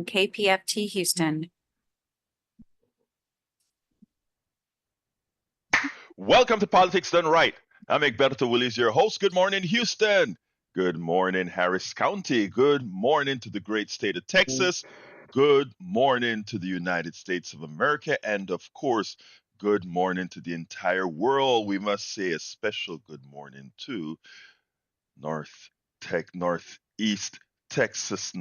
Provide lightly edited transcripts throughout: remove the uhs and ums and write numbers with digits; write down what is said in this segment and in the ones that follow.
KPFT Houston. Welcome to Politics Done Right. I'm Egberto Willis, your host. Good morning, Houston. Good morning, Harris County. Good morning to the great state of Texas. Good morning to the United States of America. And of course, good morning to the entire world. We must say a special good morning to Northeast Texas,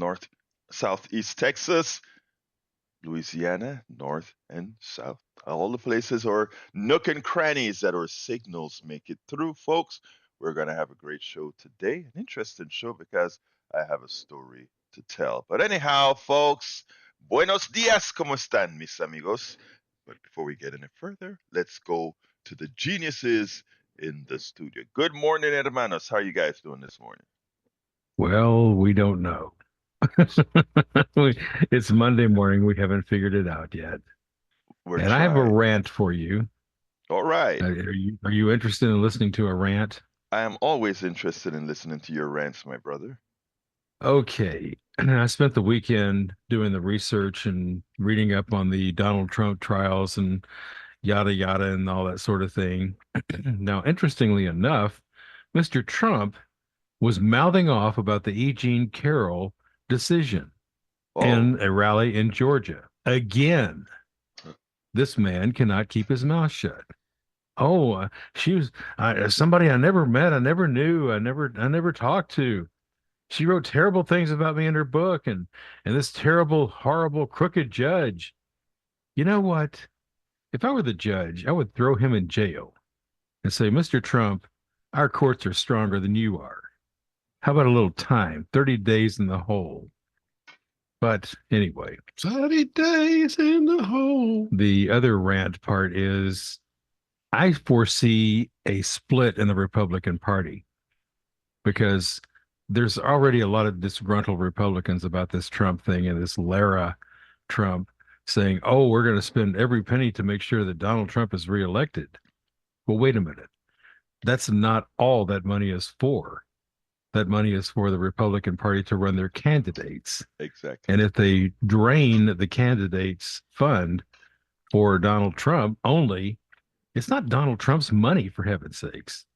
Southeast Texas, Louisiana, North and South. All the places or nook and crannies that our signals make it through, folks. We're going to have a great show today, an interesting show because I have a story to tell. But anyhow, folks, buenos dias, ¿cómo están, mis amigos? But before we get any further, let's go to the geniuses in the studio. Good morning, hermanos. How are you guys doing this morning? Well, we don't know. It's Monday morning. We haven't figured it out yet. We're And I have a trying. rant for you. All right. Are you interested in listening to a rant? I am always interested in listening to your rants, my brother. Okay. I spent the weekend doing the research and reading up on the Donald Trump trials and yada yada and all that sort of thing. Now, interestingly enough, Mr. Trump was mouthing off about the E. Jean Carroll decision Oh, in a rally in Georgia. Again, this man cannot keep his mouth shut. Oh, she was somebody I never met, I never knew, I never talked to. She wrote terrible things about me in her book, and this terrible, horrible, crooked judge. You know what? If I were the judge, I would throw him in jail and say, Mr. Trump, our courts are stronger than you are. How about a little time, 30 days in the hole? But anyway, 30 days in the hole. The other rant part is I foresee a split in the Republican Party because there's already a lot of disgruntled Republicans about this Trump thing and this Lara Trump saying, oh, we're going to spend every penny to make sure that Donald Trump is reelected. Well, wait a minute. That's not all that money is for. That money is for the Republican Party to run their candidates. exactly. And if they drain the candidates' fund for Donald Trump only, it's not Donald Trump's money, for heaven's sakes.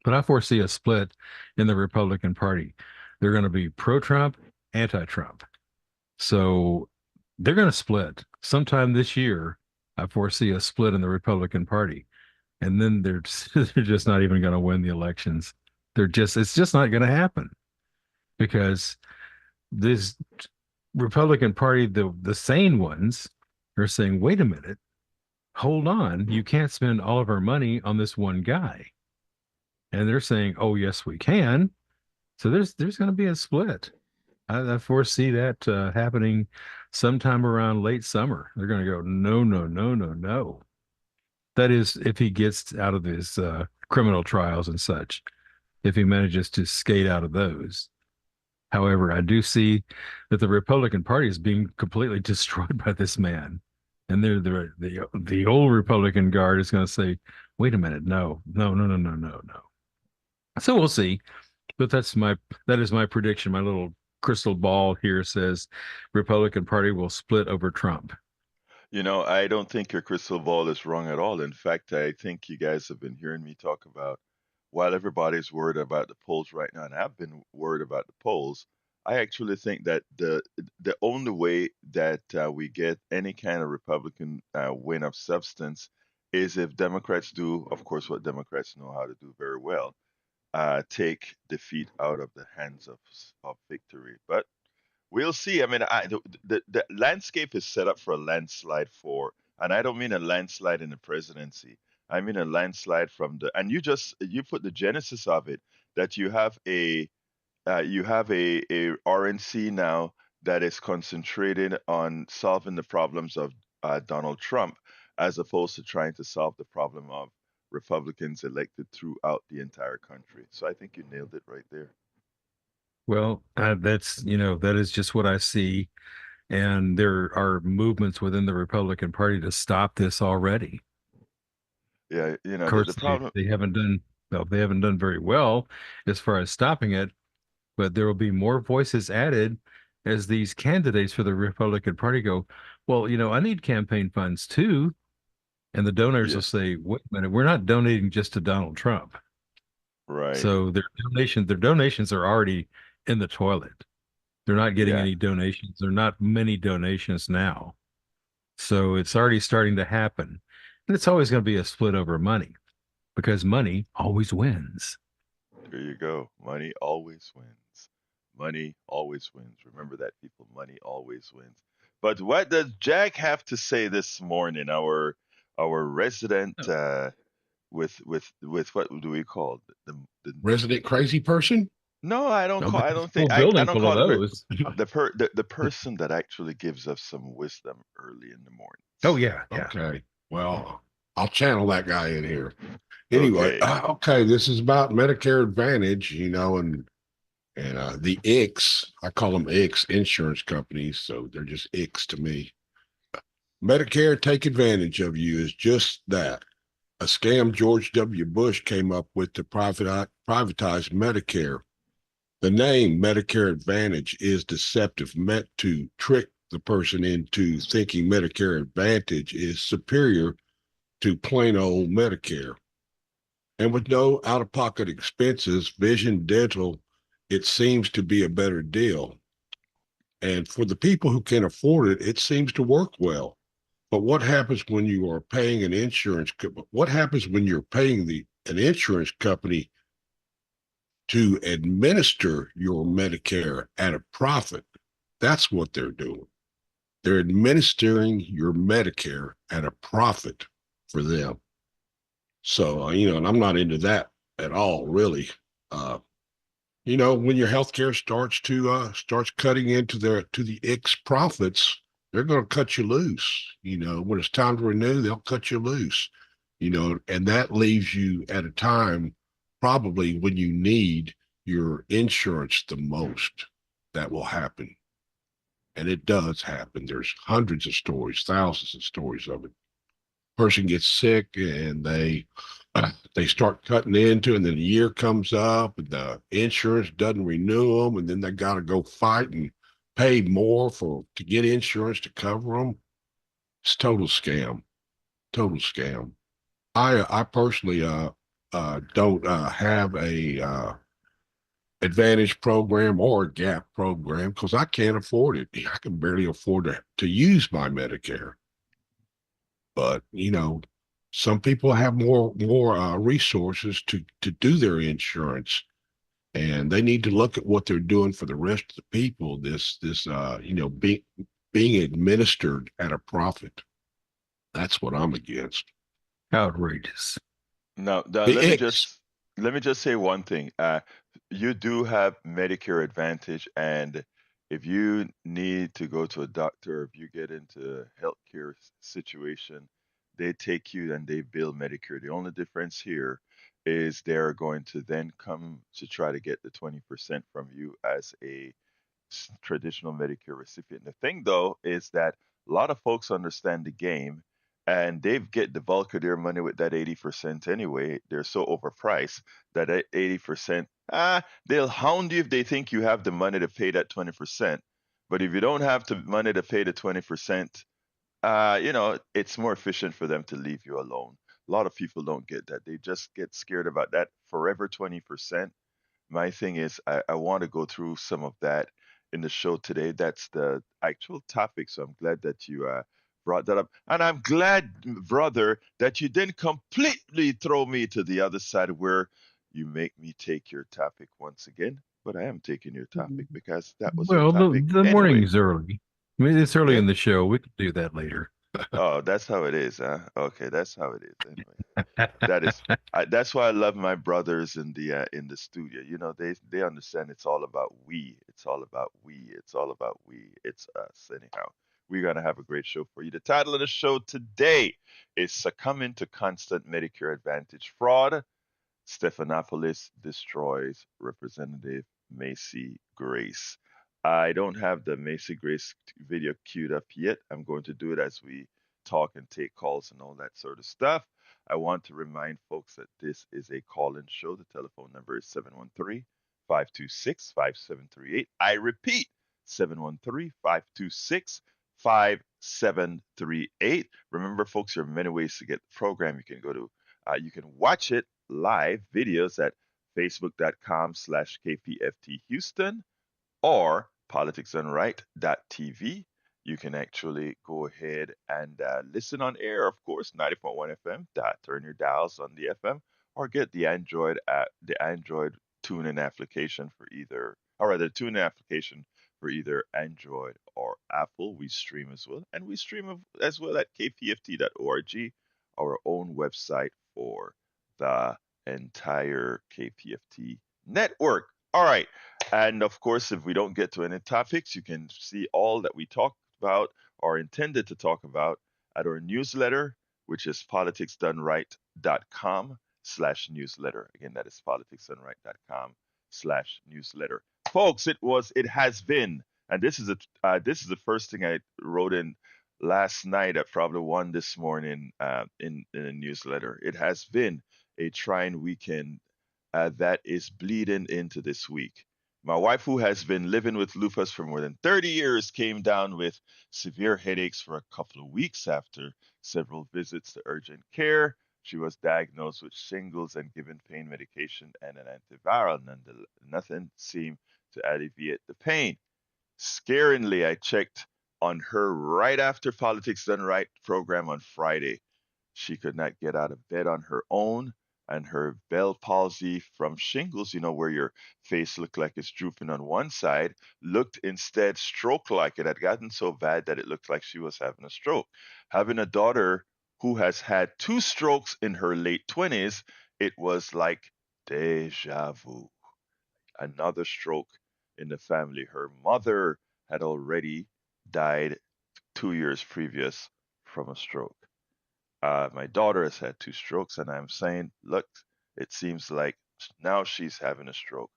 But I foresee a split in the Republican Party. They're going to be pro-Trump, anti-Trump. So they're going to split sometime this year. I foresee a split in the Republican Party. And then they're just not even going to win the elections. It's just not going to happen because this Republican Party, the sane ones, are saying, wait a minute, hold on, you can't spend all of our money on this one guy. And they're saying, oh, yes, we can. So there's going to be a split. I foresee that happening sometime around late summer. They're going to go, no, no, no, no, no. That is, if he gets out of his criminal trials and such, if he manages to skate out of those. However, I do see that the Republican Party is being completely destroyed by this man. And the old Republican Guard is going to say, wait a minute, no, no, no, no, no, no, no. So we'll see. But that is my prediction. My little crystal ball here says Republican Party will split over Trump. I don't think your crystal ball is wrong at all. In fact, I think you guys have been hearing me talk about while everybody's worried about the polls right now, and I've been worried about the polls, I actually think that the only way that we get any kind of Republican win of substance is if Democrats do, of course, what Democrats know how to do very well, take defeat out of the hands of victory. But we'll see. I mean, the landscape is set up for a landslide and I don't mean a landslide in the presidency. I mean a landslide and you put the genesis of it that you have a RNC now that is concentrated on solving the problems of Donald Trump as opposed to trying to solve the problem of Republicans elected throughout the entire country. So I think you nailed it right there. Well, that is just what I see. And there are movements within the Republican Party to stop this already. Yeah, Of the course, problem. they haven't done well, they haven't done very well as far as stopping it, but there will be more voices added as these candidates for the Republican Party go, well, I need campaign funds too. And the donors Yeah, will say, wait a minute, we're not donating just to Donald Trump. right. So their donations are already in the toilet. They're not getting Yeah, any donations. There are not many donations now. So it's already starting to happen. And it's always going to be a split over money because money always wins. there you go. Money always wins. Money always wins. Remember that, people. Money always wins. But what does Jack have to say this morning? Our resident with what do we call it? The Resident crazy person? no, I don't No, call. but I there's don't a think. whole I building don't full of call it those. the person that actually gives us some wisdom early in the Oh, mornings. yeah. Yeah. Okay. Well, I'll channel that guy in here. Anyway, Okay. okay, this is about Medicare Advantage, and the ICs, I call them ICs, insurance companies, so they're just ICs to me. Medicare take advantage of you is just that. A scam George W. Bush came up with to privatize Medicare. The name Medicare Advantage is deceptive, meant to trick the person into thinking Medicare Advantage is superior to plain old Medicare. And with no out of pocket expenses, vision, dental, it seems to be a better deal. And for the people who can afford it, it seems to work well. But what happens when you are paying an insurance? What happens when you're paying an insurance company to administer your Medicare at a profit? That's what they're doing. They're administering your Medicare at a profit for them. So, and I'm not into that at all, really. Uh, when your healthcare starts cutting into the X profits, they're going to cut you loose. When it's time to renew, they'll cut you loose. And that leaves you at a time probably when you need your insurance the most. That will happen, and it does happen. There's hundreds of stories, thousands of stories of it. Person gets sick and they start cutting into, and then the year comes up and the insurance doesn't renew them, and then they got to go fight and pay more to get insurance to cover them. It's total scam, total scam. I personally don't have a Advantage program or a Gap program because I can't afford it. I can barely afford to use my Medicare. But some people have more resources to do their insurance, and they need to look at what they're doing for the rest of the people. Being administered at a profit. That's what I'm against. Outrageous. Now, The X. let me just say one thing. You do have Medicare Advantage, and if you need to go to a doctor, if you get into a healthcare situation, they take you and they bill Medicare. The only difference here is they're going to then come to try to get the 20% from you as a traditional Medicare recipient. The thing, though, is that a lot of folks understand the game and they get the bulk of their money with that 80% anyway. They're so overpriced that at 80%, they'll hound you if they think you have the money to pay that 20%. But if you don't have the money to pay the 20%, it's more efficient for them to leave you alone. A lot of people don't get that. They just get scared about that forever 20%. My thing is, I want to go through some of that in the show today. That's the actual topic. So I'm glad that you brought that up. And I'm glad, brother, that you didn't completely throw me to the other side where you make me take your topic once again. But I am taking your topic because that was your Well, the, topic the anyway. morning's early. I mean, it's early Yeah. in the show. We can do that later. Oh, that's how it is, huh? Okay, that's how it is. Anyway. That is that's why I love my brothers in the studio. They understand it's all about we. It's all about we. It's all about we. It's us. Anyhow, we're gonna have a great show for you. The title of the show today is Succumbing to Constant Medicare Advantage Fraud. Stephanopoulos destroys Representative Macy Grace. I don't have the Macy Grace video queued up yet. I'm going to do it as we talk and take calls and all that sort of stuff. I want to remind folks that this is a call in show. The telephone number is 713 526 5738. I repeat, 713-526-5738. Remember, folks, there are many ways to get the program. You can go to, you can watch it live videos at facebook.com/KPFT Houston or politicsdoneright.tv. You can actually go ahead and listen on air, of course, 90.1 FM. Turn your dials on the FM or get the Android app, the Android tune-in application for either, or rather, tune-in application for either Android or Apple. We stream as well, and we stream as well at kpft.org, our own website for the entire KPFT network. All right. And of course, if we don't get to any topics, you can see all that we talked about or intended to talk about at our newsletter, which is politicsdoneright.com/newsletter. Again, that is politicsdoneright.com/newsletter. Folks, it has been, and this is the first thing I wrote in last night at probably 1 this morning in a newsletter. It has been a trying weekend that is bleeding into this week. My wife, who has been living with lupus for more than 30 years, came down with severe headaches for a couple of weeks after several visits to urgent care. She was diagnosed with shingles and given pain medication and an antiviral. Nothing seemed to alleviate the pain. Scaringly, I checked on her right after Politics Done Right program on Friday. She could not get out of bed on her own, and her Bell palsy from shingles, where your face looked like it's drooping on one side, looked instead stroke-like. It had gotten so bad that it looked like she was having a stroke. Having a daughter who has had 2 strokes in her late 20s, it was like deja vu. Another stroke in the family. Her mother had already died 2 years previous from a stroke. My daughter has had 2 strokes, and I'm saying, look, it seems like now she's having a stroke.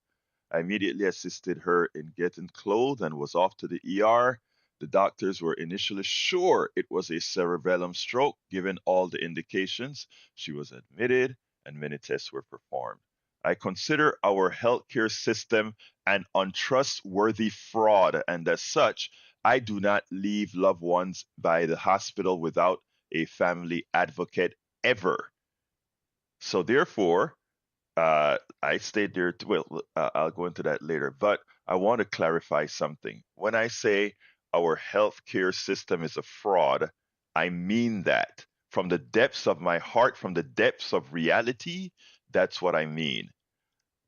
I immediately assisted her in getting clothed and was off to the ER. The doctors were initially sure it was a cerebellum stroke, given all the indications. She was admitted, and many tests were performed. I consider our healthcare system an untrustworthy fraud, and as such, I do not leave loved ones by the hospital without a family advocate ever. So therefore, I stayed there. I'll go into that later, but I want to clarify something. When I say our healthcare system is a fraud, I mean that from the depths of my heart, from the depths of reality. That's what I mean.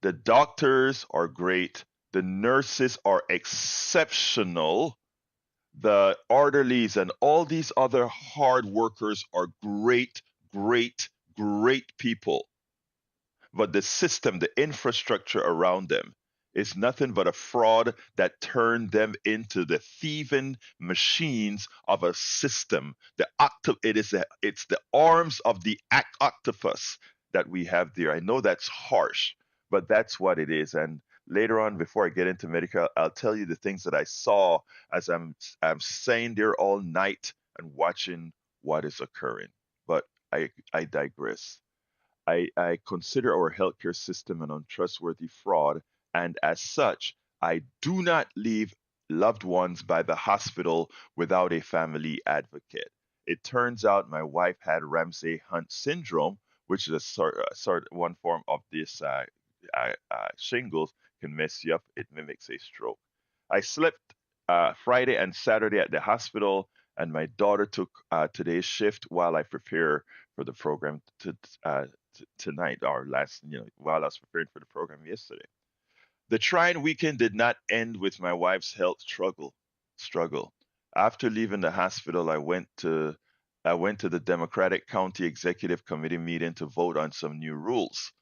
The doctors are great. The nurses are exceptional. The orderlies and all these other hard workers are great, great, great people. But the system, the infrastructure around them is nothing but a fraud that turned them into the thieving machines of a system. It's the arms of the octopus that we have there. I know that's harsh, but that's what it is. And later on, before I get into Medicare, I'll tell you the things that I saw as I'm staying there all night and watching what is occurring. But I digress. I consider our healthcare system an untrustworthy fraud, and as such, I do not leave loved ones by the hospital without a family advocate. It turns out my wife had Ramsay-Hunt syndrome, which is one form of this shingles, can mess you up. It mimics a stroke. I slept Friday and Saturday at the hospital, and my daughter took today's shift while I prepare for the program tonight, or while I was preparing for the program yesterday. The trying weekend did not end with my wife's health struggle. After leaving the hospital, I went to the Democratic County Executive Committee meeting to vote on some new rules.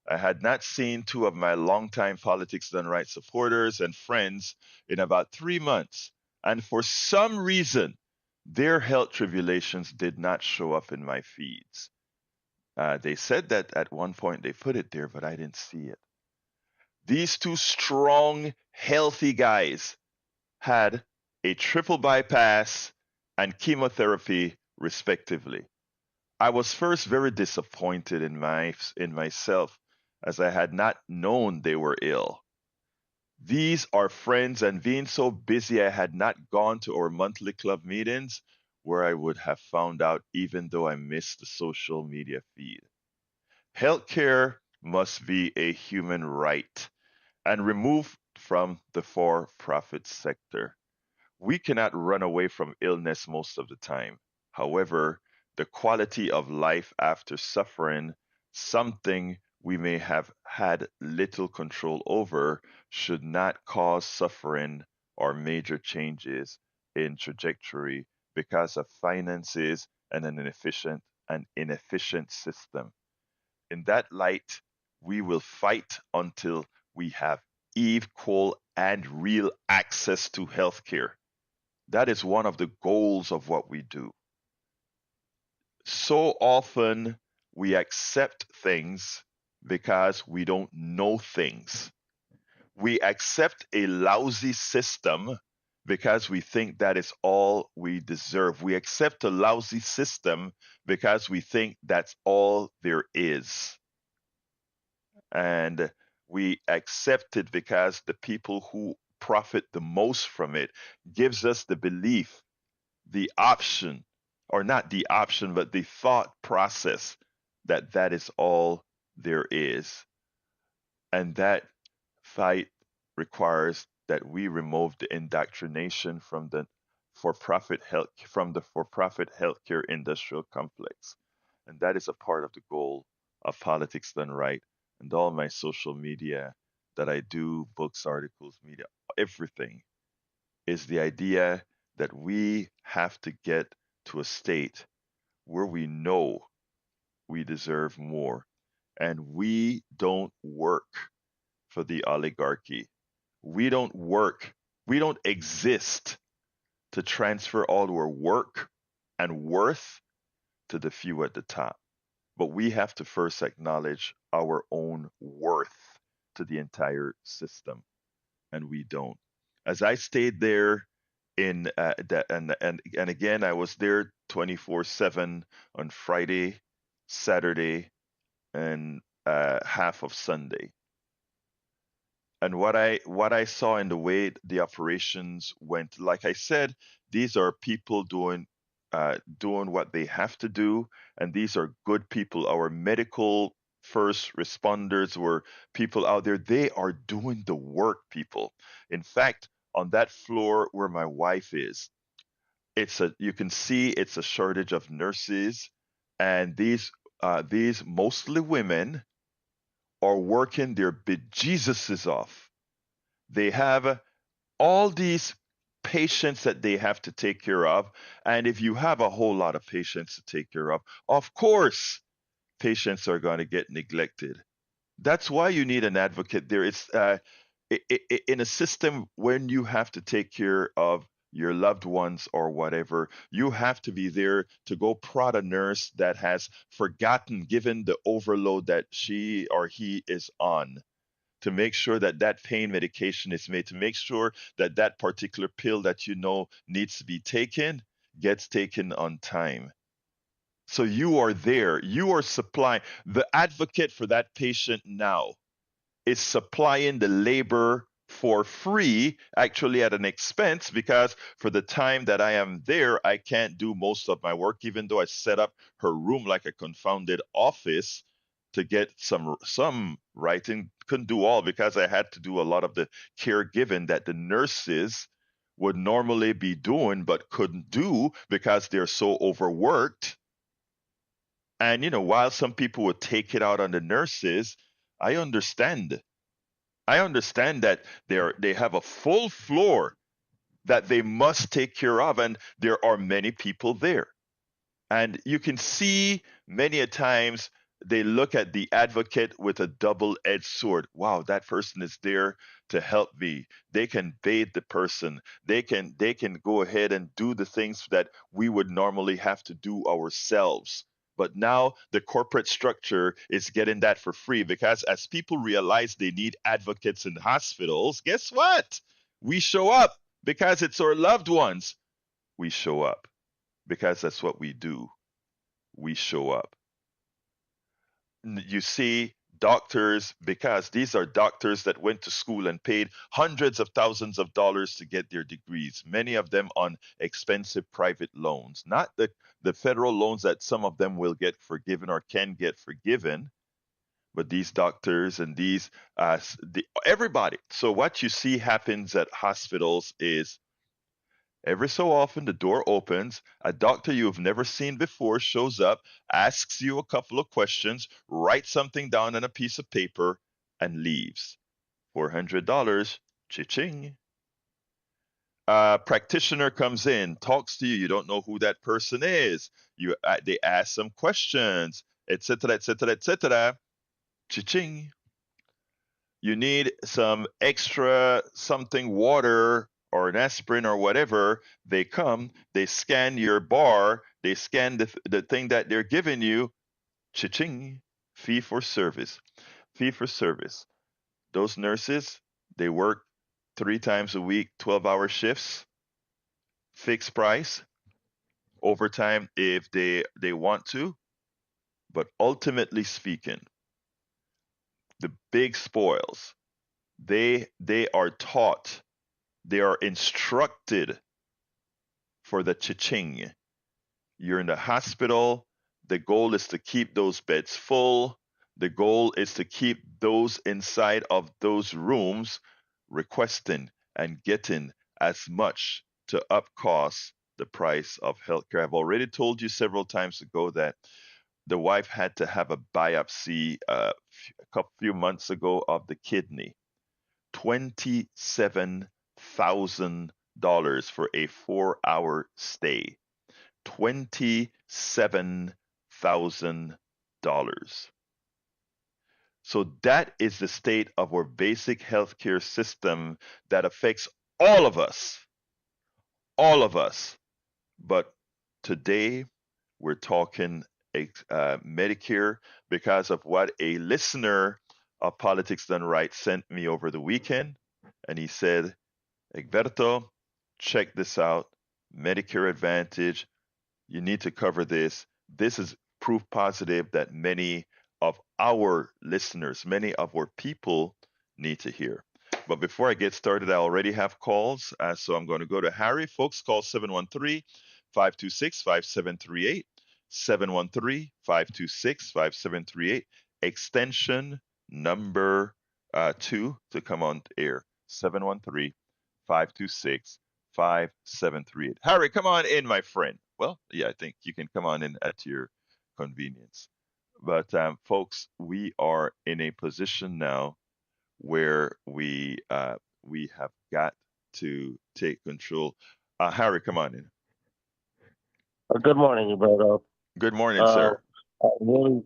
I had not seen 2 of my longtime Politics Done Right supporters and friends in about 3 months, and for some reason, their health tribulations did not show up in my feeds. They said that at one point they put it there, but I didn't see it. These 2 strong, healthy guys had a triple bypass and chemotherapy, respectively. I was first very disappointed in myself, as I had not known they were ill. These are friends, and being so busy, I had not gone to our monthly club meetings where I would have found out even though I missed the social media feed. Healthcare must be a human right and removed from the for profit sector. We cannot run away from illness most of the time. However, the quality of life after suffering, something we may have had little control over, should not cause suffering or major changes in trajectory because of finances and an inefficient system. In that light, we will fight until we have equal and real access to healthcare. That is one of the goals of what we do. So often we accept things because we don't know things. We accept a lousy system because we think that is all we deserve. We accept a lousy system because we think that's all there is. And we accept it because the people who profit the most from it gives us the belief, the option, or not the option, but the thought process that that is all there is. And that fight requires that we remove the indoctrination from the for-profit healthcare industrial complex. And that is a part of the goal of Politics Done Right and all my social media that I do, books, articles, media, everything is the idea that we have to get to a state where we know we deserve more and we don't work for the oligarchy. We don't work, we don't exist to transfer all our work and worth to the few at the top. But we have to first acknowledge our own worth to the entire system, and we don't. As I stayed there in and again, I was there 24/7 on Friday, Saturday, and half of Sunday. And what I saw in the way the operations went, like I said, these are people doing what they have to do, and these are good people. Our medical first responders were people out there. They are doing the work, people. In fact, on that floor where my wife is, you can see it's a shortage of nurses, and these mostly women are working their bejesuses off. They have all these patients that they have to take care of. And if you have a whole lot of patients to take care of course, patients are going to get neglected. That's why you need an advocate there. It's in a system when you have to take care of your loved ones or whatever, you have to be there to go prod a nurse that has forgotten, given the overload that she or he is on, to make sure that that pain medication is made, to make sure that that particular pill that you know needs to be taken gets taken on time. So you are there, you are supplying. The advocate for that patient now is supplying the labor for free, actually at an expense, because for the time that I am there, I can't do most of my work, even though I set up her room like a confounded office to get some writing. Couldn't do all because I had to do a lot of the caregiving that the nurses would normally be doing but couldn't do because they're so overworked. And while some people would take it out on the nurses, I understand. I understand that they have a full floor that they must take care of, and there are many people there. And you can see many a times they look at the advocate with a double-edged sword. Wow, that person is there to help me. They can bathe the person. They can go ahead and do the things that we would normally have to do ourselves. But now the corporate structure is getting that for free, because as people realize they need advocates in hospitals, guess what? We show up because it's our loved ones. We show up because that's what we do. We show up. You see, doctors, because these are doctors that went to school and paid hundreds of thousands of dollars to get their degrees, many of them on expensive private loans, not the federal loans that some of them will get forgiven or can get forgiven, but these doctors and these everybody. So what you see happens at hospitals is every so often the door opens, a doctor you've never seen before shows up, asks you a couple of questions, writes something down on a piece of paper, and leaves. $400, cha-ching. A practitioner comes in, talks to you, you don't know who that person is. They ask some questions, etc., etc., etc. Cha-ching. You need some extra something, water or an aspirin or whatever. They come, they scan your bar, they scan the thing that they're giving you. Cha-ching. Fee for service. Fee for service. Those nurses, they work 3 times a week, 12-hour shifts, fixed price, overtime if they want to. But ultimately speaking, the big spoils, they are taught, they are instructed for the cha-ching. You're in the hospital. The goal is to keep those beds full. The goal is to keep those inside of those rooms requesting and getting as much to up cost the price of healthcare. I've already told you several times ago that the wife had to have a biopsy few months ago of the kidney. $27,000 for a 4-hour stay. $27,000. So that is the state of our basic healthcare system that affects all of us. All of us. But today we're talking Medicare because of what a listener of Politics Done Right sent me over the weekend. And he said, Egberto, check this out. Medicare Advantage, you need to cover this. This is proof positive that many of our listeners, many of our people need to hear. But before I get started, I already have calls. So I'm going to go to Harry. Folks, call 713-526-5738. 713-526-5738. Extension number 2 to come on air. 713-526-5738. Harry, come on in, my friend. Well, yeah, I think you can come on in at your convenience. But folks, we are in a position now where we have got to take control. Harry, come on in. Good morning, Roberto. Good morning, sir. I'm really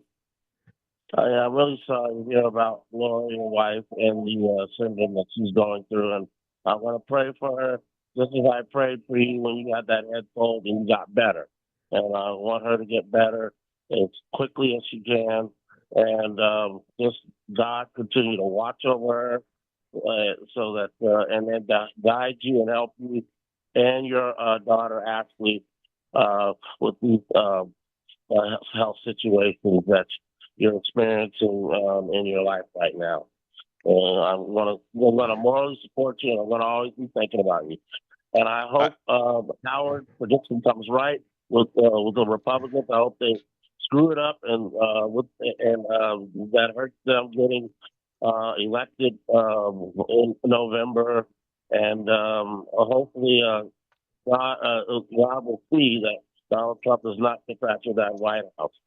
sorry to hear about Lori, your wife, and the syndrome that she's going through. And I want to pray for her just as I prayed for you when you got that head cold and you got better. And I want her to get better as quickly as she can. And just God continue to watch over her so that, and then guide you and help you and your daughter, Ashley, with these health situations that you're experiencing in your life right now. And I'm gonna morally support you, and I'm gonna always be thinking about you. And I hope Howard's prediction comes right with the Republicans. I hope they screw it up and that hurts them getting elected in November. And hopefully God will see that Donald Trump is not the factor of that White House.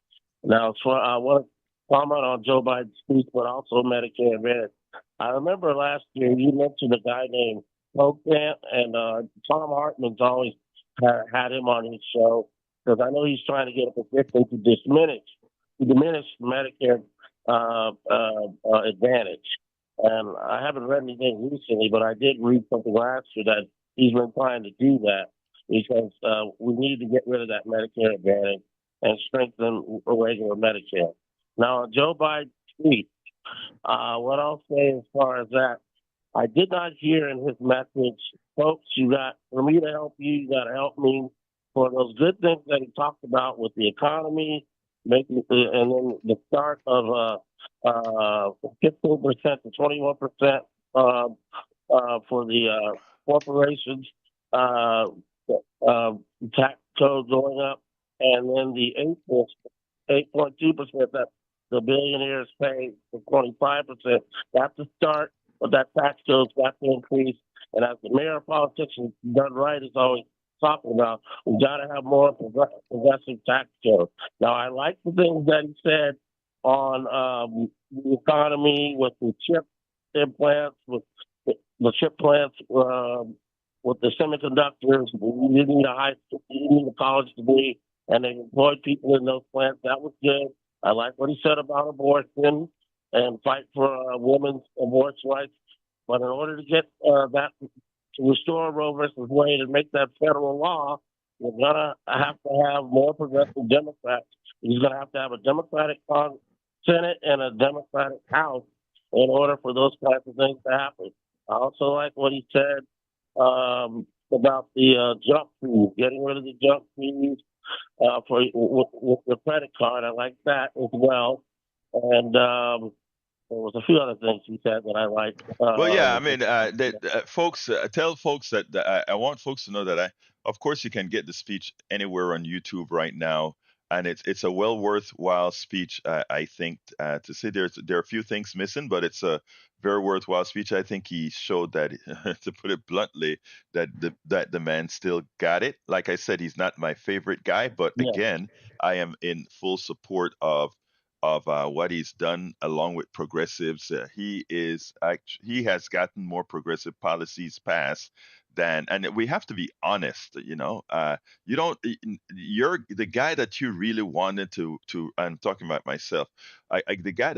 Now, I want to comment on Joe Biden's speech, but also Medicare Advantage. I remember last year you mentioned a guy named Camp, and Tom Hartman's always had him on his show because I know he's trying to get a position to diminish Medicare Advantage. And I haven't read anything recently, but I did read something last year that he's been trying to do that because we need to get rid of that Medicare Advantage and strengthen regular Medicare. Now, Joe Biden's speech, what I'll say as far as that, I did not hear in his message, folks, for me to help you, you got to help me for those good things that he talked about with the economy, making, and then the start of 15% to 21% for the corporations tax code going up, and then the 8.2% that the billionaires pay for 25%. That's the start, but that tax code's got to increase. And as the mayor of politicians done right is always talking about, we got to have more progressive tax code. Now, I like the things that he said on the economy with the chip implants, with the chip plants, with the semiconductors. You need you need a college degree, and they employed people in those plants. That was good. I like what he said about abortion and fight for women's abortion rights. But in order to get that, to restore Roe versus Wade and make that federal law, we're gonna have to have more progressive Democrats. He's gonna have to have a Democratic Senate and a Democratic House in order for those kinds of things to happen. I also like what he said about the junk fees, getting rid of the junk fees for with the credit card. I like that as well. And there was a few other things he said that I liked. Well, yeah, I mean, folks, tell folks that I want folks to know that of course, you can get the speech anywhere on YouTube right now, and it's a well worthwhile speech. I think to say there are a few things missing, but it's a very worthwhile speech. I think he showed that, to put it bluntly, that the man still got it. Like I said, he's not my favorite guy, but Yeah. again, I am in full support of what he's done along with progressives. He has gotten more progressive policies passed than, and we have to be honest, you don't, you're the guy that you really wanted to, I'm talking about myself. The guy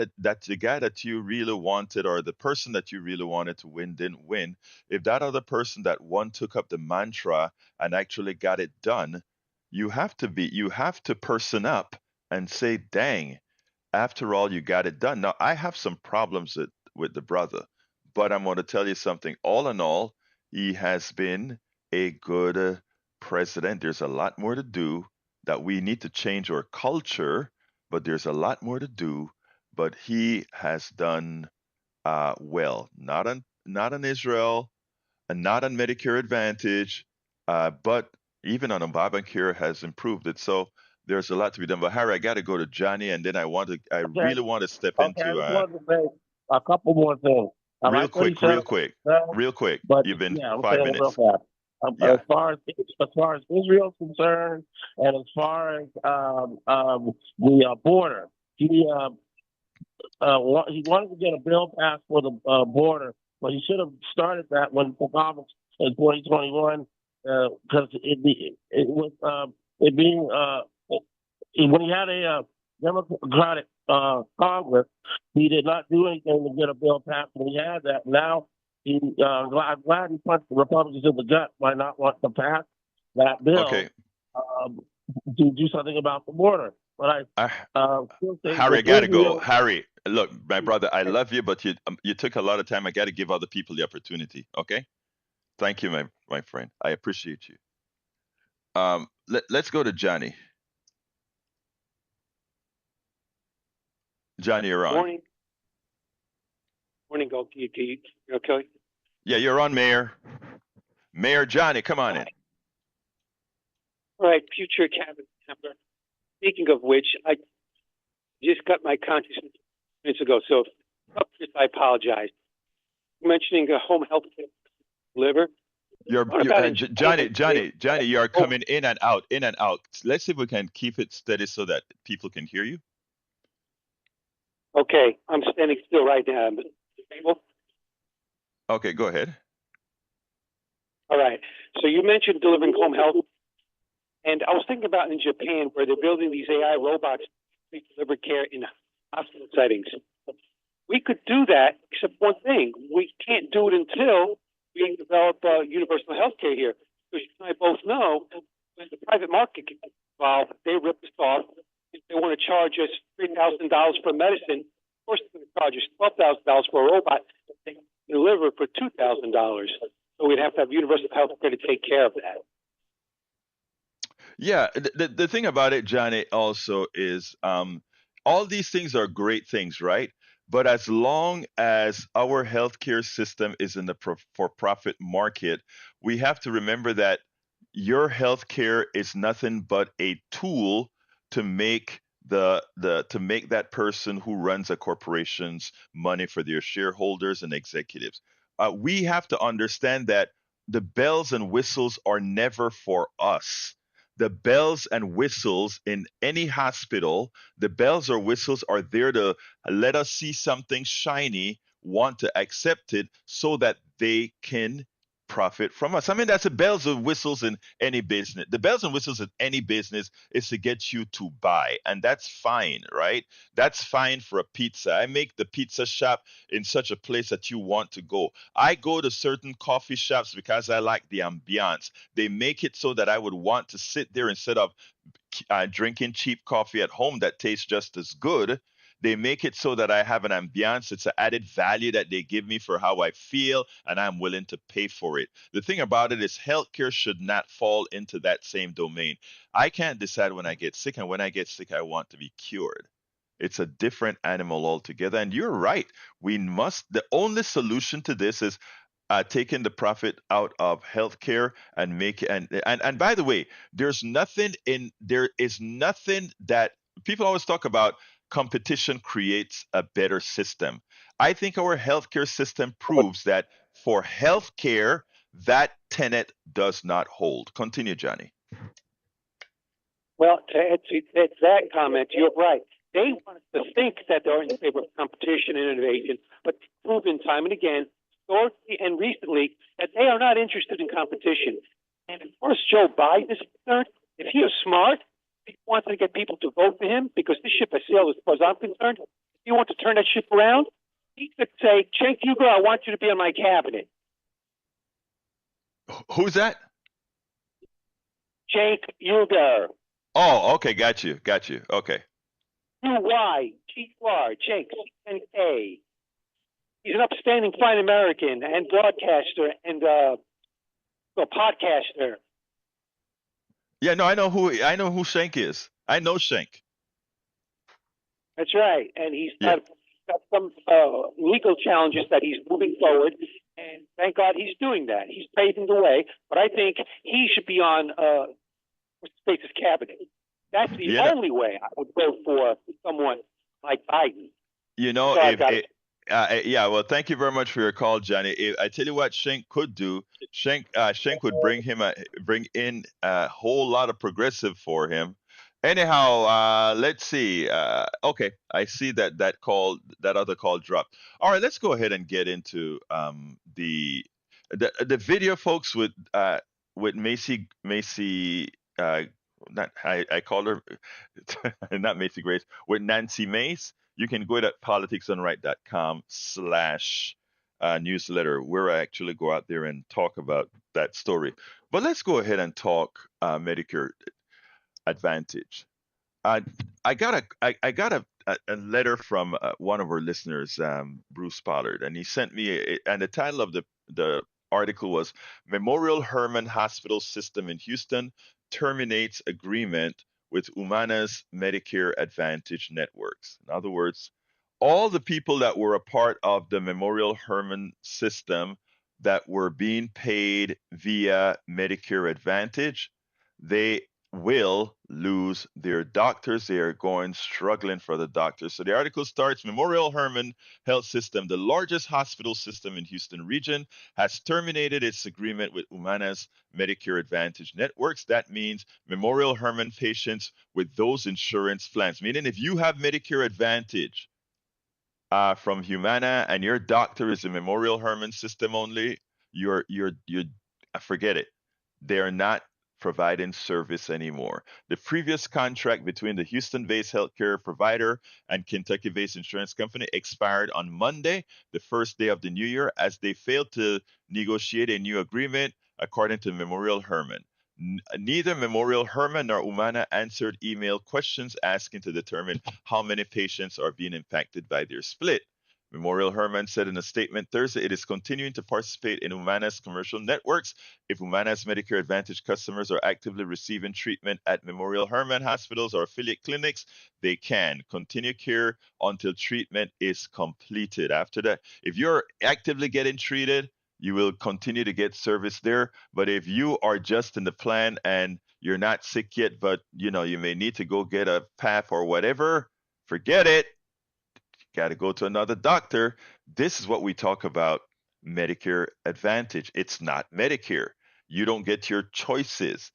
that you really wanted, or the person that you really wanted to win didn't win. If that other person that won took up the mantra and actually got it done, you have to person up and say, dang, after all, you got it done. Now, I have some problems with the brother, but I'm going to tell you something. All in all, he has been a good president. There's a lot more to do, that we need to change our culture, but there's a lot more to do. But he has done well, not on Israel, and not on Medicare Advantage, but even on Obamacare has improved it. So there's a lot to be done. But Harry, I got to go to Johnny, and then I really want to step Okay, I into just wanted to say a couple more things. I real like what he quick, said real quick, real quick. but You've been yeah, I'm 5 saying it real minutes. fast. Yeah. As far as Israel's concerned, and as far as the border, he wanted to get a bill passed for the border, but he should have started that when Obama in 2021, because when he had a Democratic Congress, he did not do anything to get a bill passed when he had that. Now, I'm glad he punched the Republicans in the gut by not wanting to pass that bill Okay. to do something about the border. But I still think Harry, I with gotta go. Israel, Harry, look, my brother, I love you, but you took a lot of time. I got to give other people the opportunity. Okay. Thank you, my friend. I appreciate you. Let's go to Johnny. Johnny, you're on. Morning, go. You okay? Yeah, you're on, Mayor. Mayor Johnny, come on in. All right, future cabinet member. Speaking of which, I just got my consciousness minutes ago, so if I apologize. Mentioning a home health care liver. Johnny, you are coming in and out, in and out. Let's see if we can keep it steady so that people can hear you. Okay, I'm standing still right now. Okay, go ahead. All right. So you mentioned delivering home health, and I was thinking about in Japan where they're building these AI robots to deliver care in hospital settings. We could do that, except one thing: we can't do it until we develop universal health care here. Because you and I both know when the private market gets involved, they rip us off. If they want to charge us $3,000 for medicine, of course they're going to charge us $12,000 for a robot. They can deliver for $2,000. So we'd have to have universal health care to take care of that. Yeah, the thing about it, Johnny, also is all these things are great things, right? But as long as our healthcare system is in the for-profit market, we have to remember that your healthcare is nothing but a tool to make the to make that person who runs a corporation's money for their shareholders and executives. We have to understand that the bells and whistles are never for us. The bells and whistles in any hospital, the bells or whistles are there to let us see something shiny, want to accept it so that they can profit from us. I mean, that's the bells and whistles in any business. The bells and whistles in any business is to get you to buy, and that's fine, right? That's fine for a pizza. I make the pizza shop in such a place that you want to go. I go to certain coffee shops because I like the ambiance. They make it so that I would want to sit there instead of drinking cheap coffee at home that tastes just as good. They make it so that I have an ambiance. It's an added value that they give me for how I feel, and I'm willing to pay for it. The thing about it is, healthcare should not fall into that same domain. I can't decide when I get sick, and when I get sick, I want to be cured. It's a different animal altogether. And you're right. The only solution to this is taking the profit out of healthcare and make and by the way, there is nothing that people always talk about. Competition creates a better system. I think our healthcare system proves that for healthcare, that tenet does not hold. Continue, Johnny. Well, it's that comment. You're right. They want us to think that they're in favor of competition and innovation, but proven time and again, historically and recently, that they are not interested in competition. And as far as Joe Biden is concerned, if he was smart, if he wants to get people to vote for him, because this ship has sailed as far as I'm concerned, if he wants to turn that ship around, he could say, Cenk Uygur, I want you to be on my cabinet. Who's that? Cenk Uygur. Oh, okay, got you. Okay. UYGR, Cenk, C-N-K. He's an upstanding fine American and broadcaster and a podcaster. Yeah, no, I know who Shank is. I know Shank. That's right. And he's Yeah. got some legal challenges that he's moving forward. And thank God he's doing that. He's paving the way. But I think he should be on Space's cabinet. That's the only way I would vote for someone like Biden. You know, So yeah, well, thank you very much for your call, Johnny. I tell you what Shank could do. Shank would bring in a whole lot of progressive for him. Anyhow, let's see. Okay, I see that other call dropped. All right, let's go ahead and get into the video, folks, with Macy. Not I call her not Macy Grace, with Nancy Mace. You can go to politicsdoneright.com/newsletter, where I actually go out there and talk about that story. But let's go ahead and talk Medicare Advantage. I got a letter from one of our listeners, Bruce Pollard, and he sent me and the title of the article was Memorial Hermann Hospital System in Houston terminates agreement with Humana's Medicare Advantage networks. In other words, all the people that were a part of the Memorial Hermann system that were being paid via Medicare Advantage, they will lose their doctors. They are going struggling for the doctors. So the article starts, Memorial Hermann Health System, the largest hospital system in Houston region, has terminated its agreement with Humana's Medicare Advantage networks. That means Memorial Hermann patients with those insurance plans, meaning if you have Medicare Advantage from Humana and your doctor is a Memorial Hermann system only, you're forget it. They're not providing service anymore. The previous contract between the Houston-based healthcare provider and Kentucky-based insurance company expired on Monday, the first day of the new year, as they failed to negotiate a new agreement, according to Memorial Hermann. Neither Memorial Hermann nor Humana answered email questions asking to determine how many patients are being impacted by their split. Memorial Hermann said in a statement Thursday it is continuing to participate in Humana's commercial networks. If Humana's Medicare Advantage customers are actively receiving treatment at Memorial Hermann hospitals or affiliate clinics, they can continue care until treatment is completed. After that, if you're actively getting treated, you will continue to get service there. But if you are just in the plan and you're not sick yet, but you may need to go get a PAP or whatever, forget it. Got to go to another doctor. This is what we talk about Medicare Advantage. It's not Medicare. You don't get your choices.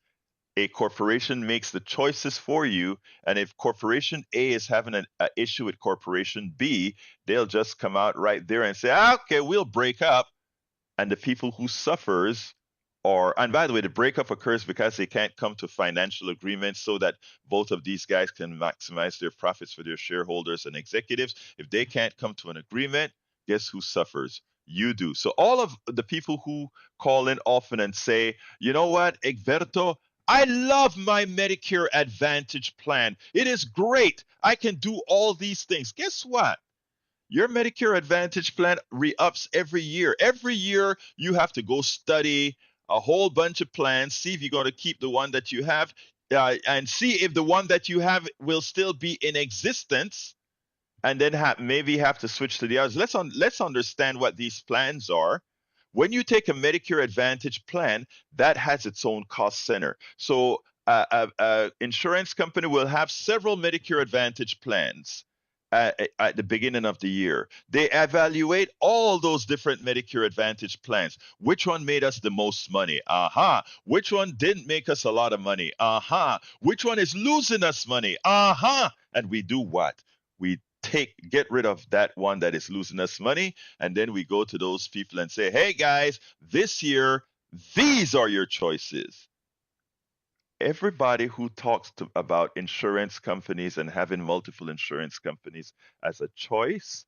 A corporation makes the choices for you. And if corporation A is having an issue with corporation B, they'll just come out right there and say, okay, we'll break up. And the people who suffers and by the way, the breakup occurs because they can't come to financial agreements so that both of these guys can maximize their profits for their shareholders and executives. If they can't come to an agreement, guess who suffers? You do. So all of the people who call in often and say, you know what, Egberto, I love my Medicare Advantage plan. It is great. I can do all these things. Guess what? Your Medicare Advantage plan re-ups every year. Every year, you have to go study a whole bunch of plans, see if you're going to keep the one that you have, and see if the one that you have will still be in existence, and then maybe have to switch to the others. Let's understand what these plans are. When you take a Medicare Advantage plan, that has its own cost center. So, insurance company will have several Medicare Advantage plans. At the beginning of the year, they evaluate all those different Medicare Advantage plans. Which one made us the most money? Aha. Which one didn't make us a lot of money? Aha. Which one is losing us money? Aha. And we do what? We get rid of that one that is losing us money, and then we go to those people and say, hey guys, this year, these are your choices. Everybody who talks about insurance companies and having multiple insurance companies as a choice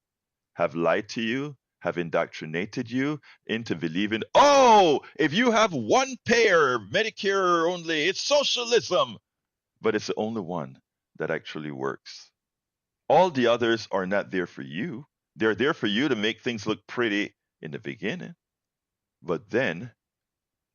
have lied to you, have indoctrinated you into believing, oh, if you have one payer, Medicare only, it's socialism. But it's the only one that actually works. All the others are not there for you. They're there for you to make things look pretty in the beginning, but then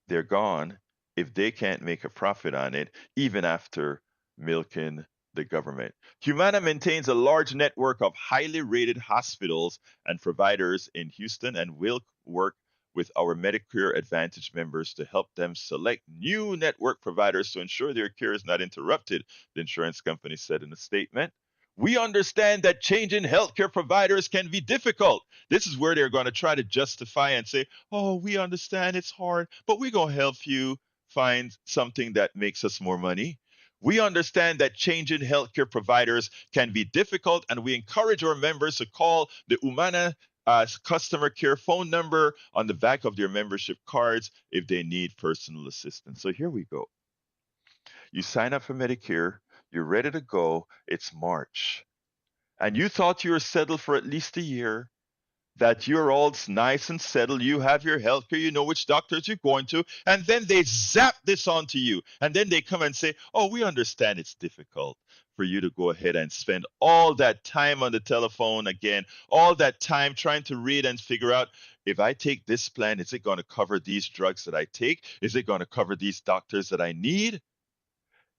they're gone if they can't make a profit on it, even after milking the government. Humana maintains a large network of highly rated hospitals and providers in Houston and will work with our Medicare Advantage members to help them select new network providers to ensure their care is not interrupted, the insurance company said in a statement. We understand that changing healthcare providers can be difficult. This is where they're going to try to justify and say, oh, we understand it's hard, but we're going to help you find something that makes us more money. We understand that changing healthcare providers can be difficult, and we encourage our members to call the Humana customer care phone number on the back of their membership cards if they need personal assistance. So here we go. You sign up for Medicare, you're ready to go, it's March. And you thought you were settled for at least a year, that you're all nice and settled, you have your health care, you know which doctors you're going to, and then they zap this onto you. And then they come and say, oh, we understand it's difficult for you to go ahead and spend all that time on the telephone again, all that time trying to read and figure out, if I take this plan, is it going to cover these drugs that I take? Is it going to cover these doctors that I need?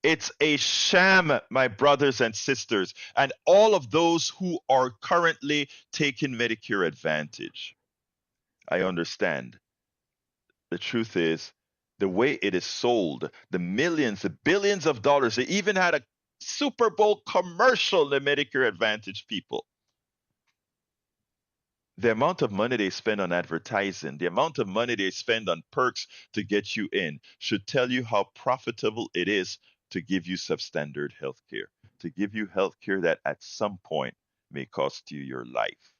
It's a sham, my brothers and sisters, and all of those who are currently taking Medicare Advantage. I understand. The truth is, the way it is sold, the millions, the billions of dollars, they even had a Super Bowl commercial, the Medicare Advantage people. The amount of money they spend on advertising, the amount of money they spend on perks to get you in should tell you how profitable it is to give you substandard health care, to give you health care that at some point may cost you your life.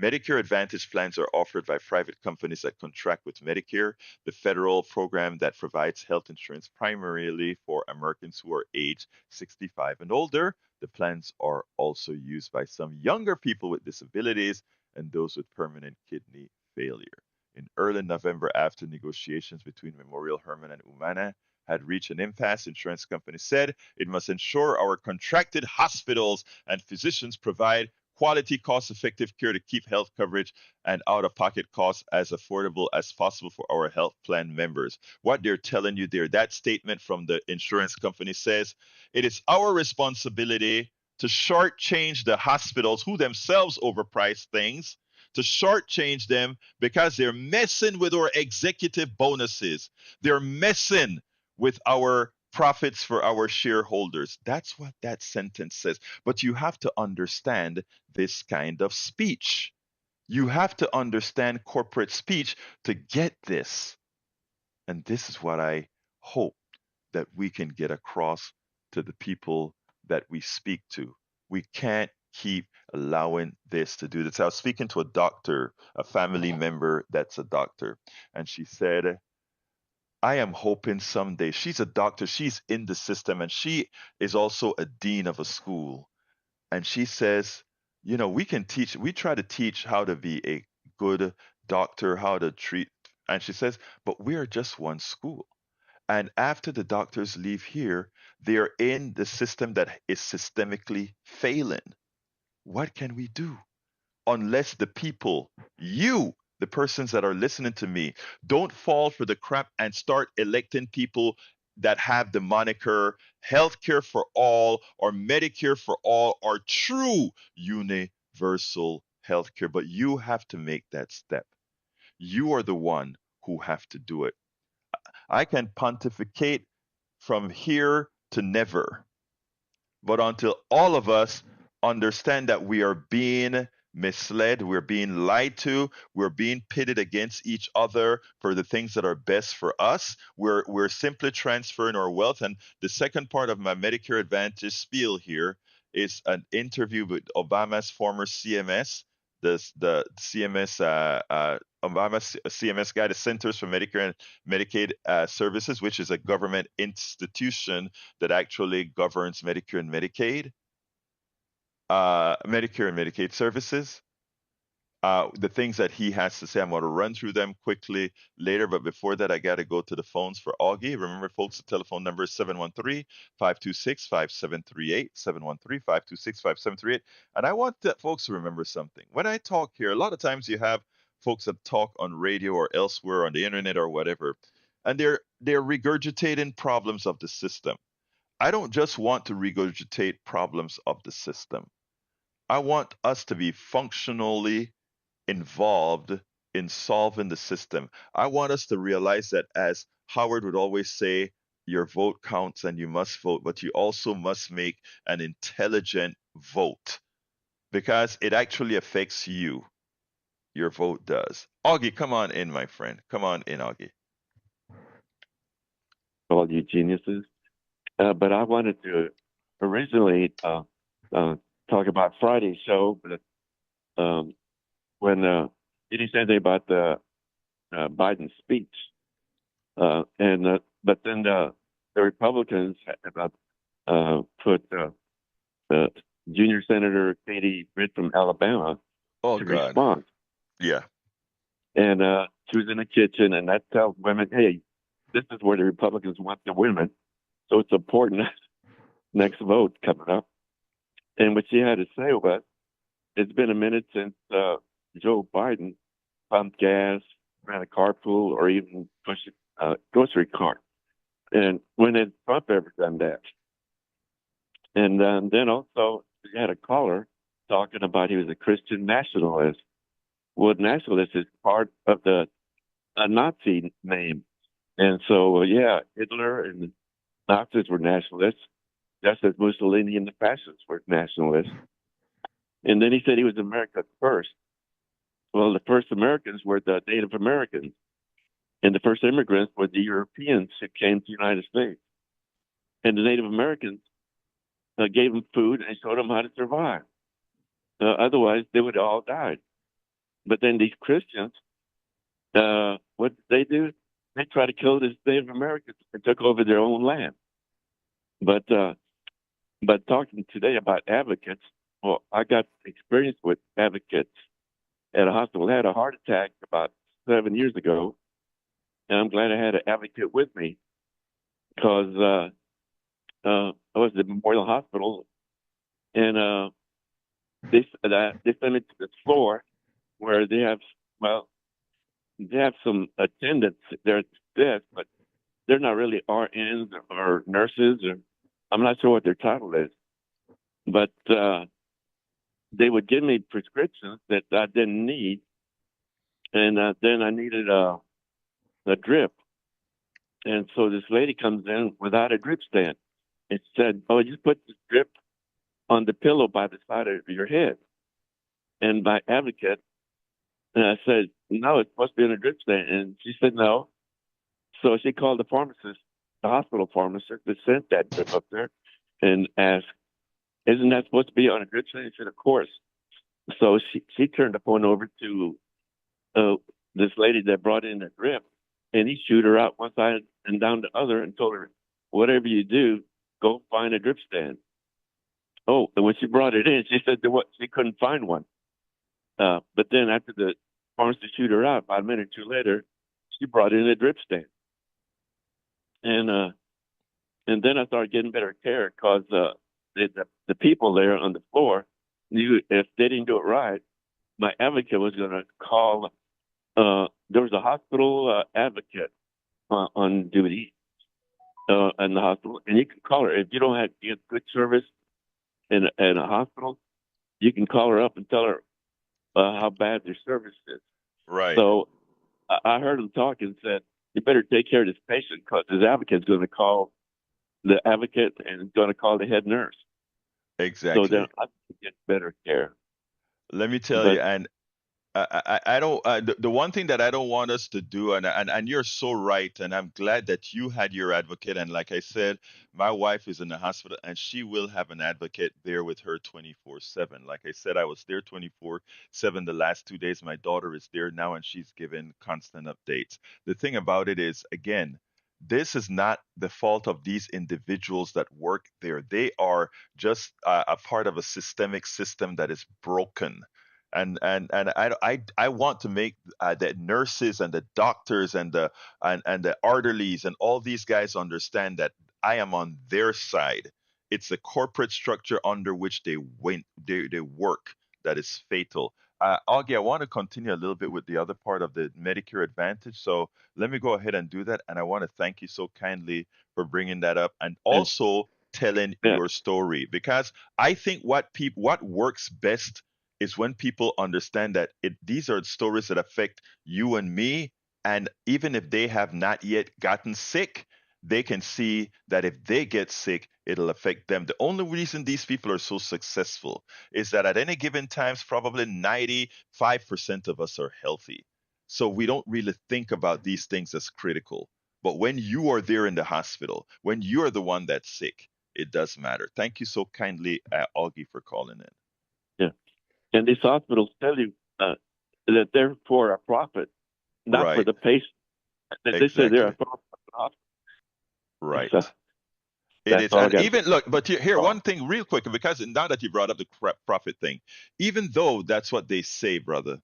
Medicare Advantage plans are offered by private companies that contract with Medicare, the federal program that provides health insurance primarily for Americans who are age 65 and older. The plans are also used by some younger people with disabilities and those with permanent kidney failure. In early November, after negotiations between Memorial Hermann and Humana had reached an impasse, insurance companies said it must ensure our contracted hospitals and physicians provide quality, cost-effective care to keep health coverage and out-of-pocket costs as affordable as possible for our health plan members. What they're telling you there, that statement from the insurance company says, it is our responsibility to shortchange the hospitals who themselves overprice things, to shortchange them because they're messing with our executive bonuses. They're messing with our profits for our shareholders. That's what that sentence says. But you have to understand this kind of speech. You have to understand corporate speech to get this. And this is what I hope that we can get across to the people that we speak to. We can't keep allowing this to do this. I was speaking to a doctor, a family member that's a doctor, and she said, I am hoping someday, she's a doctor, she's in the system, and she is also a dean of a school. And she says, we can teach, we try to teach how to be a good doctor, how to treat. And she says, but we are just one school. And after the doctors leave here, they are in the system that is systemically failing. What can we do? Unless the people, the persons that are listening to me, don't fall for the crap and start electing people that have the moniker healthcare for all or Medicare for all or true universal healthcare. But you have to make that step. You are the one who have to do it. I can pontificate from here to never. But until all of us understand that we are being misled, we're being lied to, we're being pitted against each other for the things that are best for us, we're simply transferring our wealth. And the second part of my Medicare Advantage spiel here is an interview with Obama's former CMS, the CMS Obama CMS guy, the Centers for Medicare and Medicaid Services, which is a government institution that actually governs Medicare and Medicaid, Medicare and Medicaid services. The things that he has to say, I'm going to run through them quickly later. But before that, I got to go to the phones for Augie. Remember, folks, the telephone number is 713-526-5738, 713-526-5738. And I want folks to remember something. When I talk here, a lot of times you have folks that talk on radio or elsewhere on the internet or whatever, and they're regurgitating problems of the system. I don't just want to regurgitate problems of the system. I want us to be functionally involved in solving the system. I want us to realize that, as Howard would always say, your vote counts and you must vote, but you also must make an intelligent vote because it actually affects you. Your vote does. Augie, come on in, my friend. Come on in, Augie. All you geniuses. But I wanted to originally talk about Friday's show, but when he didn't say anything about the Biden speech, but then the Republicans put Junior Senator Katie Britt from Alabama Oh, to God. respond, Yeah. and she was in the kitchen, and that tells women, hey, this is where the Republicans want the women, so it's important. Next vote coming up, and what she had to say was, it's been a minute since Joe Biden pumped gas, ran a carpool, or even pushed a grocery cart. And when had Trump ever done that? And then also, you had a caller talking about he was a Christian nationalist. Well, nationalist is part of the Nazi name. And so, Hitler and the Nazis were nationalists, just as Mussolini and the fascists were nationalists. And then he said he was America first. Well, the first Americans were the Native Americans, and the first immigrants were the Europeans who came to the United States. And the Native Americans gave them food and showed them how to survive. Otherwise, they would have all died. But then these Christians, what did they do? They tried to kill these Native Americans and took over their own land. But talking today about advocates, well, I got experience with advocates at a hospital. I had a heart attack about 7 years ago, and I'm glad I had an advocate with me because I was at Memorial Hospital, and they send it to the floor where they have some attendants there at the desk, but they're not really RNs or nurses, or I'm not sure what their title is. But they would give me prescriptions that I didn't need, and then I needed a drip. And so this lady comes in without a drip stand. It said, "Oh, just put the drip on the pillow by the side of your head." And my advocate, and I said, "No, it's supposed to be on a drip stand." And she said, "No." So she called the pharmacist, the hospital pharmacist that sent that drip up there, and asked, "Isn't that supposed to be on a drip stand?" He said, "Of course." So she turned the phone over to this lady that brought in the drip, and he shooed her out one side and down the other and told her, "Whatever you do, go find a drip stand." Oh, and when she brought it in, she said she couldn't find one. But then after the pharmacist shoot her out, about a minute or two later, she brought in a drip stand. And then I started getting better care because the people there on the floor knew if they didn't do it right, my advocate was going to call. There was a hospital advocate on duty in the hospital, and you can call her if you don't get good service in a hospital. You can call her up and tell her how bad their service is. Right. So I heard him talk and said, "You better take care of this patient because his advocate's going to call the advocate and going to call the head nurse." Exactly. So then I can get better care. Let me tell you, and I don't. The one thing that I don't want us to do, and you're so right, and I'm glad that you had your advocate. And like I said, my wife is in the hospital, and she will have an advocate there with her 24/7. Like I said, I was there 24/7 the last 2 days. My daughter is there now, and she's given constant updates. The thing about it is, again, this is not the fault of these individuals that work there. They are just a part of a systemic system that is broken, and I want to make the nurses and the doctors and the orderlies and all these guys understand that I am on their side. It's the corporate structure under which they work that is fatal. Augie, I want to continue a little bit with the other part of the Medicare Advantage. So let me go ahead and do that. And I want to thank you so kindly for bringing that up and also telling your story, because I think what works best is when people understand that these are stories that affect you and me. And even if they have not yet gotten sick, they can see that if they get sick, it'll affect them. The only reason these people are so successful is that at any given times, probably 95% of us are healthy. So we don't really think about these things as critical. But when you are there in the hospital, when you're the one that's sick, it does matter. Thank you so kindly, Augie, for calling in. Yeah. And these hospitals tell you that they're for a profit, not for Right. the patient. They say they're a profit hospital. Right. So It is. all I And got. even look, but here, one thing real quick, because now that you brought up the profit thing, even though that's what they say, brother,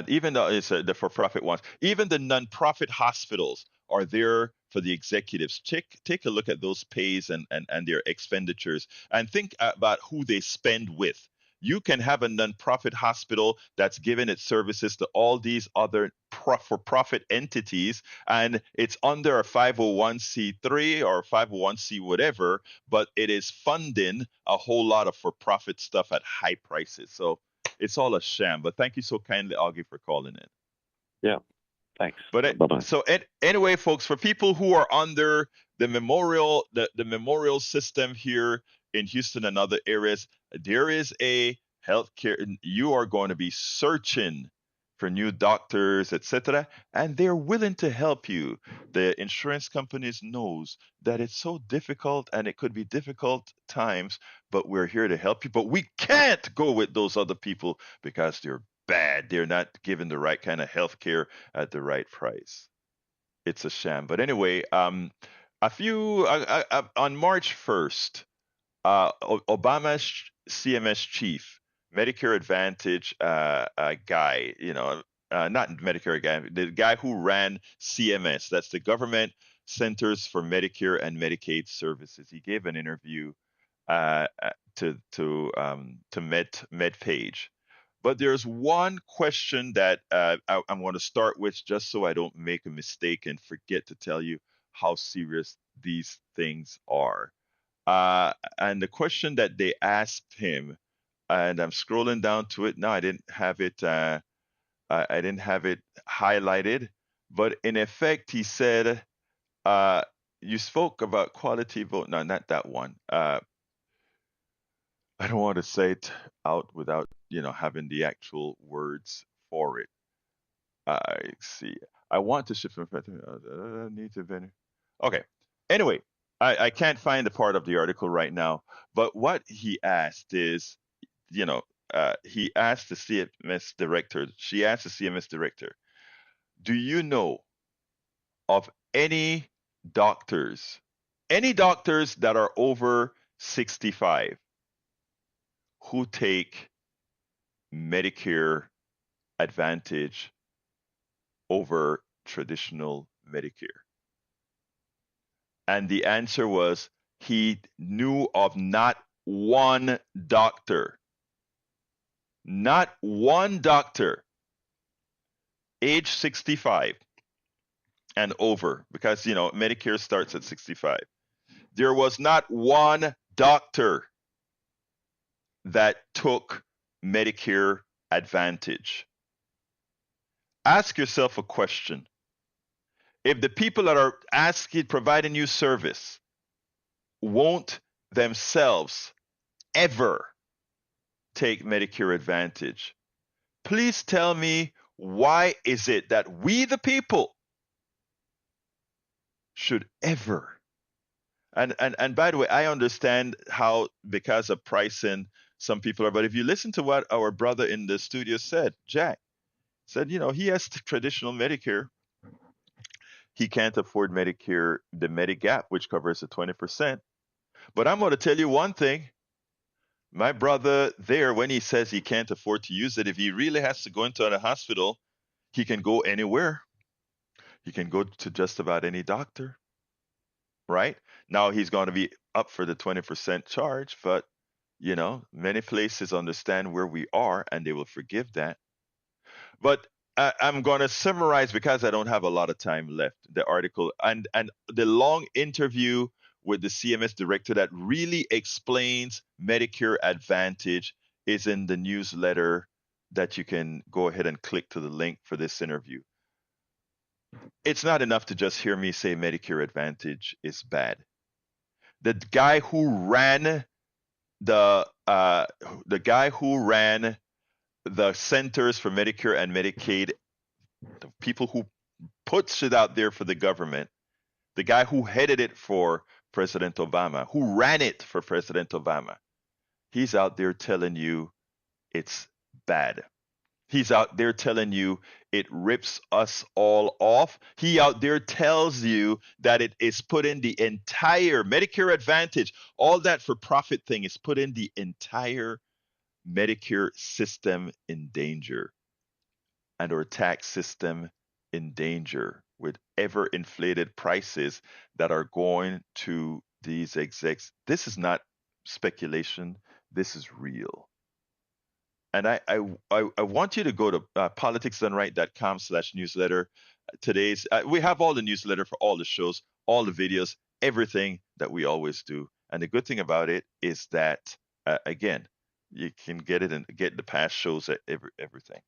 even though it's the for-profit ones, even the non-profit hospitals are there for the executives. Take a look at those pays and their expenditures, and think about who they spend with. You can have a non-profit hospital that's giving its services to all these other for-profit entities, and it's under a 501c3 or 501c whatever, but it is funding a whole lot of for-profit stuff at high prices. So it's all a sham. But thank you so kindly, Augie, for calling in. Yeah. Thanks. But Bye-bye. so anyway, folks, for people who are under the memorial system here in Houston and other areas, there is a healthcare. You are going to be searching for new doctors, etc., and they're willing to help you. The insurance companies knows that it's so difficult and it could be difficult times, but we're here to help you. But we can't go with those other people because they're bad. They're not giving the right kind of health care at the right price. It's a sham. But anyway, on March 1st, Obama's CMS chief, Medicare Advantage guy, not Medicare guy, the guy who ran CMS, that's the Government Centers for Medicare and Medicaid Services. He gave an interview MedPage. But there's one question that I'm going to start with, just so I don't make a mistake and forget to tell you how serious these things are. And the question that they asked him, and I'm scrolling down to it now. I didn't have it. I didn't have it highlighted, but in effect, he said, "You spoke about quality vote." No, not that one. I don't want to say it out without having the actual words for it. I see. I want to shift from need to venue. Okay. Anyway, I can't find the part of the article right now, but what he asked is, he asked the CMS director, she asked the CMS director, do you know of any doctors that are over 65 who take Medicare Advantage over traditional Medicare? And the answer was he knew of not one doctor, age 65 and over, because Medicare starts at 65. There was not one doctor that took Medicare Advantage. Ask yourself a question. If the people that are providing you service won't themselves ever take Medicare Advantage, please tell me, why is it that we the people should ever? And by the way, I understand how, because of pricing, some people are, but if you listen to what our brother in the studio said, Jack said, he has traditional Medicare. He can't afford Medicare, the Medigap, which covers the 20%. But I'm going to tell you one thing. My brother there, when he says he can't afford to use it, if he really has to go into a hospital, he can go anywhere. He can go to just about any doctor, right? Now he's going to be up for the 20% charge, but many places understand where we are and they will forgive that. But I'm going to summarize, because I don't have a lot of time left, the article and the long interview with the CMS director that really explains Medicare Advantage is in the newsletter that you can go ahead and click to the link for this interview. It's not enough to just hear me say Medicare Advantage is bad. The guy who ran the Centers for Medicare and Medicaid, the people who put shit out there for the government, the guy who headed it for President Obama, who ran it for President Obama, he's out there telling you it's bad. He's out there telling you it rips us all off. He out there tells you that it is putting the entire Medicare Advantage, all that for profit thing is putting the entire Medicare system in danger, and our tax system in danger, with ever inflated prices that are going to these execs. This is not speculation. This is real. And I want you to go to politicsdoneright.com/newsletter. Today's we have all the newsletter for all the shows, all the videos, everything that we always do. And the good thing about it is that again, you can get it and get the past shows, everything.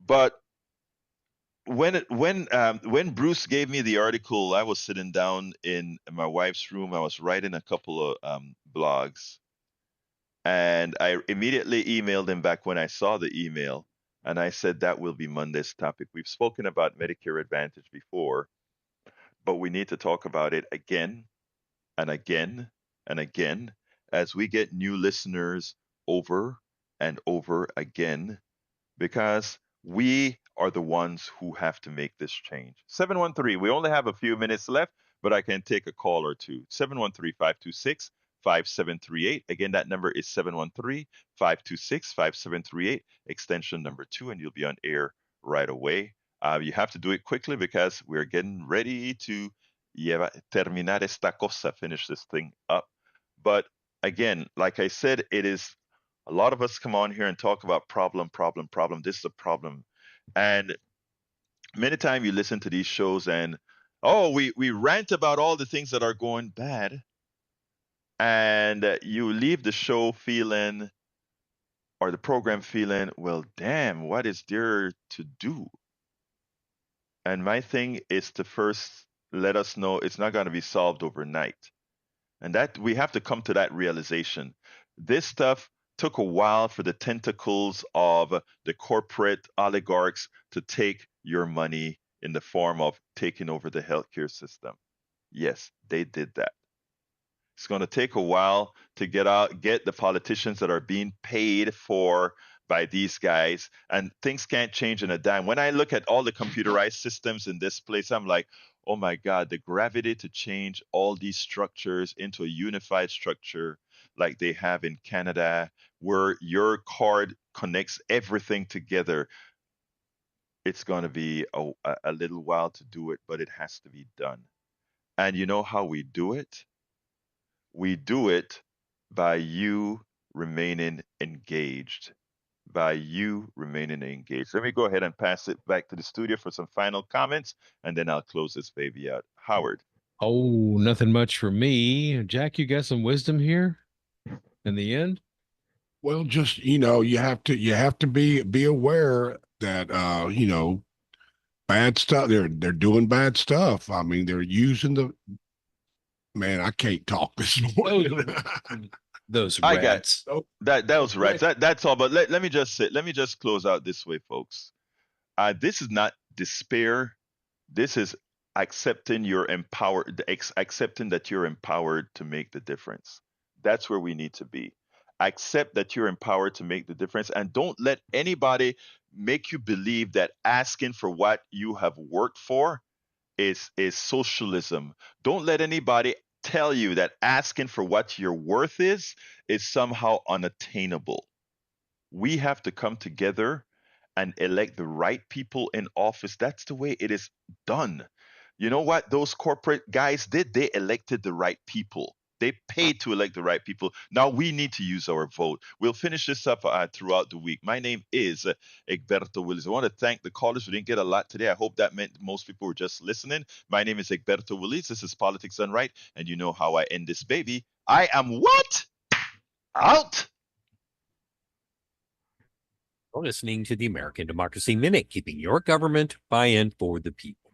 But when Bruce gave me the article, I was sitting down in my wife's room. I was writing a couple of blogs. And I immediately emailed him back when I saw the email, and I said that will be Monday's topic. We've spoken about Medicare Advantage before, but we need to talk about it again and again and again as we get new listeners over and over again, because we are the ones who have to make this change. 713, we only have a few minutes left, but I can take a call or two. 713-526-5738. Again, that number is 713-526-5738, extension number 2, and you'll be on air right away. You have to do it quickly because we're getting ready to terminar esta cosa, finish this thing up. But again, like I said, it is a lot of us come on here and talk about problem. This is a problem. And many times you listen to these shows and, oh, we rant about all the things that are going bad. And you leave the show feeling, or the program feeling, well, damn, what is there to do? And my thing is to first let us know it's not going to be solved overnight. And that we have to come to that realization. This stuff took a while for the tentacles of the corporate oligarchs to take your money in the form of taking over the healthcare system. Yes, they did that. It's going to take a while to get the politicians that are being paid for by these guys, and things can't change in a dime. When I look at all the computerized systems in this place, I'm like, oh my God, the gravity to change all these structures into a unified structure like they have in Canada, where your card connects everything together. It's going to be a little while to do it, but it has to be done. And you know how we do it? We do it by you remaining engaged. By you remaining engaged. Let me go ahead and pass it back to the studio for some final comments, and then I'll close this baby out. Howard. Oh, nothing much for me. Jack, you got some wisdom here in the end? Well, just you have to be aware that bad stuff. They're doing bad stuff. I mean, they're using the man. I can't talk this morning. Those I got rats. that was right. That's all. But let me just close out this way, folks. This is not despair. This is accepting accepting that you're empowered to make the difference. That's where we need to be. Accept that you're empowered to make the difference, and don't let anybody make you believe that asking for what you have worked for is socialism. Don't let anybody tell you that asking for what your worth is somehow unattainable. We have to come together and elect the right people in office. That's the way it is done. You know what those corporate guys did? They elected the right people. They paid to elect the right people. Now we need to use our vote. We'll finish this up throughout the week. My name is Egberto Willis. I want to thank the callers. We didn't get a lot today. I hope that meant most people were just listening. My name is Egberto Willis. This is Politics Done Right, and you know how I end this baby. I am what? Out. You're listening to the American Democracy Minute, keeping your government by and for the people.